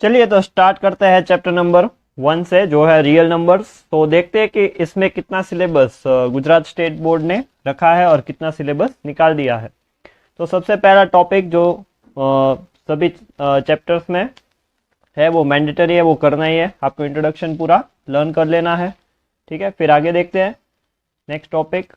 चलिए तो स्टार्ट करते हैं चैप्टर नंबर 1 से, जो है रियल नंबर्स। तो देखते हैं कि इसमें कितना सिलेबस गुजरात स्टेट बोर्ड ने रखा है और कितना सिलेबस निकाल दिया है। तो सबसे पहला टॉपिक जो सभी चैप्टर्स में है वो मैंडेटरी है, वो करना ही है। आपको इंट्रोडक्शन पूरा लर्न कर लेना है, ठीक है। फिर आगे देखते हैं नेक्स्ट टॉपिक।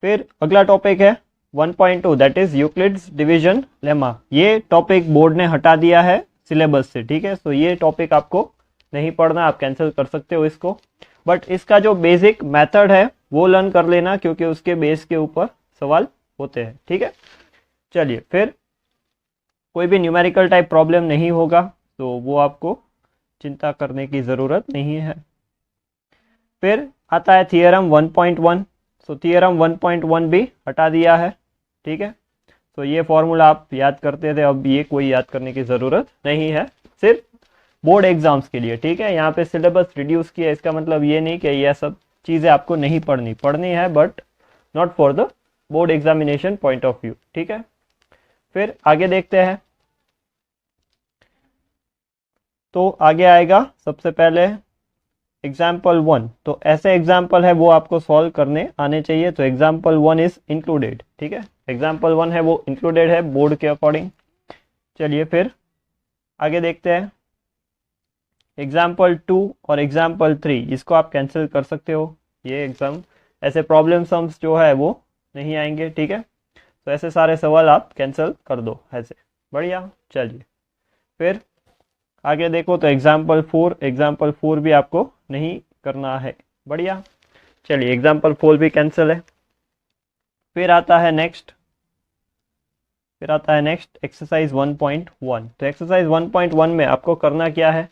फिर अगला टॉपिक है 1.2, that is Euclid's division lemma. ये टॉपिक बोर्ड ने हटा दिया है सिलेबस से, ठीक है। तो ये टॉपिक आपको नहीं पढ़ना, आप कैंसिल कर सकते हो इसको। बट इसका जो बेसिक मेथड है वो लर्न कर लेना, क्योंकि उसके बेस के ऊपर सवाल होते हैं, ठीक है। चलिए, फिर कोई भी न्यूमेरिकल टाइप प्रॉब्लम नहीं होगा, तो वो आपको चिंता करने की ज़रूरत नहीं है। फिर आता है थियरम 1.1। सो थियरम 1.1 भी हटा दिया है, ठीक है। तो ये फॉर्मूला आप याद करते थे, अब ये कोई याद करने की ज़रूरत नहीं है, सिर्फ बोर्ड एग्जाम्स के लिए, ठीक है। यहाँ पे सिलेबस रिड्यूस किया, इसका मतलब ये नहीं कि ये सब चीज़ें आपको नहीं पढ़नी है, but not for the board examination point of view, ठीक है। फिर आगे देखते हैं। तो आगे आएगा सबसे पहले एग्जाम्पल 1। तो ऐसे एग्जाम्पल है वो आपको सॉल्व करने आने चाहिए। तो एग्जाम्पल 1 इज इंक्लूडेड, ठीक है। एग्जाम्पल 1 है वो इंक्लूडेड है बोर्ड के अकॉर्डिंग। चलिए फिर आगे देखते हैं। एग्जाम्पल 2 और एग्जाम्पल 3 इसको आप कैंसिल कर सकते हो। ये एग्जाम ऐसे प्रॉब्लम सम्स जो है वो नहीं आएंगे, ठीक है। तो ऐसे सारे सवाल आप कैंसिल कर दो ऐसे, बढ़िया। चलिए फिर आगे देखो। तो एग्जाम्पल 4 भी आपको नहीं करना है, बढ़िया। चलिए एग्जाम्पल 4 भी कैंसिल है। फिर आता है नेक्स्ट एक्सरसाइज 1.1। तो एक्सरसाइज 1.1 में आपको करना क्या है।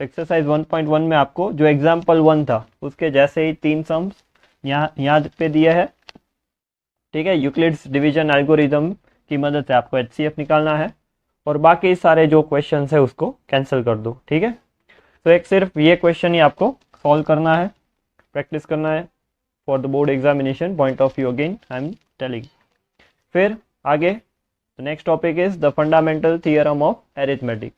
एक्सरसाइज 1.1 में आपको जो एग्जाम्पल 1 था उसके जैसे ही 3 सम्स यहाँ पे दिए है, ठीक है। यूक्लिड्स डिवीजन एल्गोरिदम की मदद से आपको HCF निकालना है, और बाकी सारे जो क्वेश्चन है उसको कैंसिल कर दो, ठीक है। तो एक सिर्फ ये क्वेश्चन ही आपको सॉल्व करना है, प्रैक्टिस करना है for the board examination point of view, again I am telling. फिर आगे next topic is the fundamental theorem of arithmetic.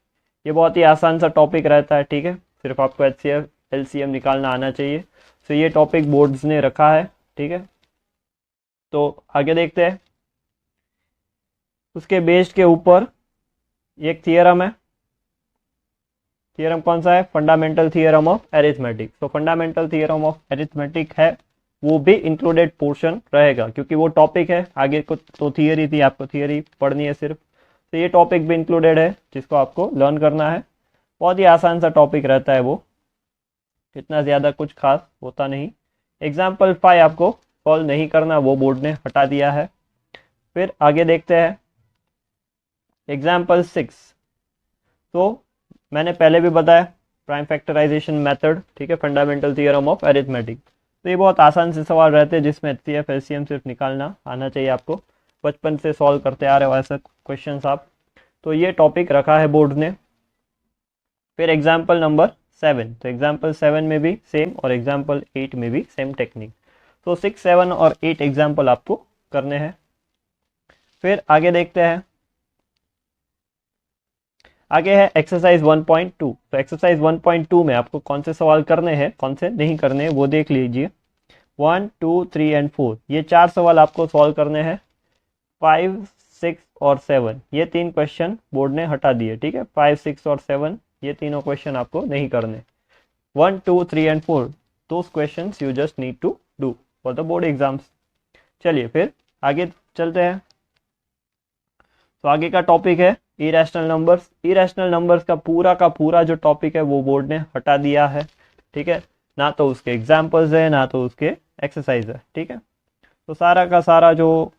ये बहुत ही आसान सा टॉपिक रहता है, ठीक है। सिर्फ आपको HCF LCM निकालना आना चाहिए। तो ये टॉपिक बोर्ड्स ने रखा है, ठीक है। तो आगे देखते हैं। उसके बेस्ड के ऊपर एक थियरम है। थियरम कौन सा है? Fundamental theorem of arithmetic. तो फंडामेंटल थियरम ऑफ एरिथमेटिक है वो भी इंक्लूडेड पोर्शन रहेगा, क्योंकि वो टॉपिक है। आगे को तो थियरी थी, आपको थियरी पढ़नी है सिर्फ। तो ये टॉपिक भी इंक्लूडेड है जिसको आपको लर्न करना है। बहुत ही आसान सा टॉपिक रहता है वो, इतना ज़्यादा कुछ खास होता नहीं। एग्जाम्पल 5 आपको सॉल्व नहीं करना, वो बोर्ड ने हटा दिया है। फिर आगे देखते हैं एग्जाम्पल 6। तो मैंने पहले भी बताया प्राइम फैक्टराइजेशन मेथड, ठीक है, फंडामेंटल थियरम ऑफ अरिथमेटिक। तो ये बहुत आसान से सवाल रहते हैं जिसमें HCF LCM सिर्फ निकालना आना चाहिए आपको। बचपन से सॉल्व करते आ रहे हो ऐसा क्वेश्चन आप। तो ये टॉपिक रखा है बोर्ड ने। फिर एग्जाम्पल नंबर 7। तो एग्जाम्पल 7 में भी सेम और एग्जाम्पल 8 में भी सेम टेक्निक। तो 6, 7 और 8 एग्जाम्पल आपको करने हैं। फिर आगे देखते हैं। आगे है एक्सरसाइज 1.2। तो एक्सरसाइज 1.2 में आपको कौन से सवाल करने हैं, कौन से नहीं करने हैं, वो देख लीजिए। 1, 2, 3 एंड 4 ये 4 सवाल आपको सॉल्व करने हैं। 5, 6 और 7 ये 3 क्वेश्चन बोर्ड ने हटा दिए, ठीक है। 5, 6 और 7 ये तीनों क्वेश्चन आपको नहीं करने। 1, 2, 3 and 4 those question you just need to do for the board exams. चलिए फिर आगे चलते हैं। तो आगे का टॉपिक है इरेशनल नंबर्स। इरेशनल नंबर्स का पूरा जो टॉपिक है वो बोर्ड ने हटा दिया है, ठीक है। ना तो उसके एग्जाम्पल्स है, ना तो उसके एक्सरसाइज है, ठीक है। तो सारा का सारा जो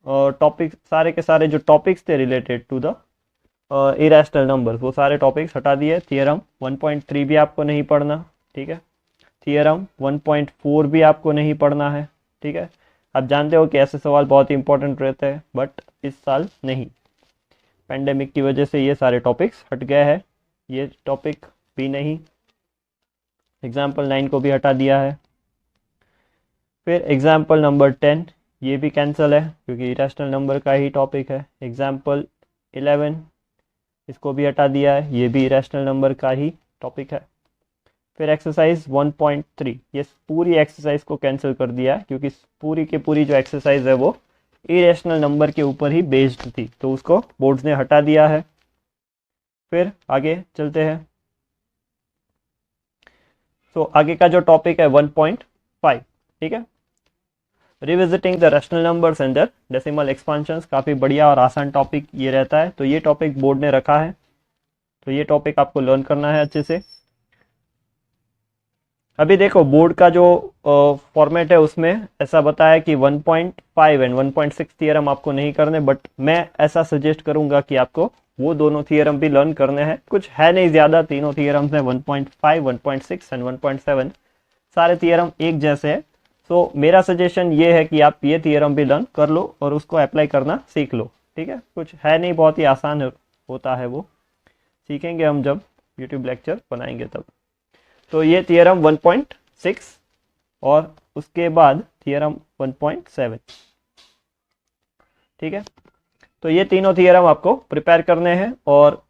टॉपिक, सारे के सारे जो टॉपिक्स थे related to the irrational numbers, वो सारे टॉपिक्स हटा दिए। थियरम 1.3 भी आपको नहीं पढ़ना, ठीक है। थियरम 1.4 भी आपको नहीं पढ़ना है, ठीक है। आप जानते हो कि ऐसे सवाल बहुत ही इंपॉर्टेंट रहते हैं, बट इस साल नहीं, पेंडेमिक की वजह से ये सारे टॉपिक्स हट गए हैं। ये टॉपिक भी नहीं। एग्जाम्पल 9 को भी हटा दिया है। फिर एग्जाम्पल नंबर 10 ये भी कैंसिल है, क्योंकि इरेशनल नंबर का ही टॉपिक है। एग्जाम्पल 11, इसको भी हटा दिया है, ये भी इरेशनल नंबर का ही टॉपिक है। फिर एक्सरसाइज 1.3, ये पूरी एक्सरसाइज को कैंसिल कर दिया है क्योंकि पूरी की पूरी जो एक्सरसाइज है वो इरेशनल नंबर के ऊपर ही बेस्ड थी, तो उसको बोर्ड्स ने हटा दिया है। फिर आगे चलते हैं। तो आगे का जो टॉपिक है 1.5, ठीक है, revisiting the rational numbers and their decimal expansions. काफ़ी बढ़िया और आसान टॉपिक ये रहता है, तो ये टॉपिक बोर्ड ने रखा है, तो ये टॉपिक आपको लर्न करना है अच्छे से। अभी देखो बोर्ड का जो फॉर्मेट है उसमें ऐसा बताया कि 1.5 एंड 1.6 थियरम आपको नहीं करने, बट मैं ऐसा सजेस्ट करूंगा कि आपको वो दोनों थियरम भी लर्न करने हैं। कुछ है नहीं ज़्यादा, तीनों थियरम्स हैं 1.5, 1.6 एंड 1.7, सारे थियरम एक जैसे हैं। तो मेरा सजेशन ये है कि आप ये थियरम भी लर्न कर लो और उसको अप्लाई करना सीख लो, ठीक है। कुछ है नहीं, बहुत ही आसान होता है, वो सीखेंगे हम जब यूट्यूब लेक्चर बनाएंगे तब। तो ये थियरम 1.6 और उसके बाद थियरम 1.7, ठीक है। तो ये तीनों थियरम आपको प्रिपेयर करने हैं और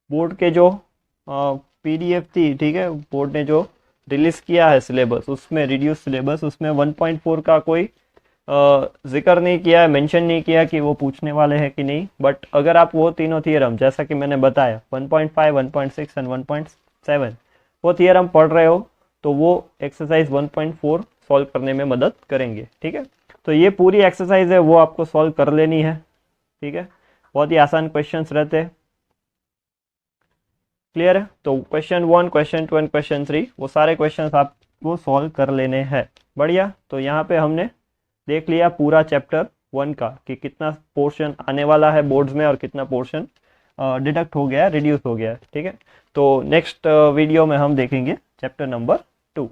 बोर्ड के जो पीडीएफ थी, ठीक है, बोर्ड ने जो रिलीज किया है सिलेबस, उसमें रिड्यूस सिलेबस, उसमें 1.4 का कोई जिक्र नहीं किया है, मेंशन नहीं किया कि वो पूछने वाले हैं कि नहीं। बट अगर आप वो तीनों थियरम जैसा कि मैंने बताया 1.5, 1.6 एंड 1.7 वो थियरम पढ़ रहे हो तो वो एक्सरसाइज 1.4 सॉल्व करने में मदद करेंगे, ठीक है। तो ये पूरी एक्सरसाइज है वो आपको सॉल्व कर लेनी है, ठीक है। बहुत ही आसान क्वेश्चंस रहते हैं, क्लियर है। तो क्वेश्चन 1, क्वेश्चन 2 एंड क्वेश्चन 3 वो सारे क्वेश्चंस आपको सॉल्व कर लेने हैं। बढ़िया, तो यहाँ पे हमने देख लिया पूरा चैप्टर 1 का कि कितना पोर्शन आने वाला है बोर्ड्स में और कितना पोर्शन डिडक्ट हो गया है, रिड्यूस हो गया है, ठीक है। तो नेक्स्ट वीडियो में हम देखेंगे चैप्टर नंबर 2।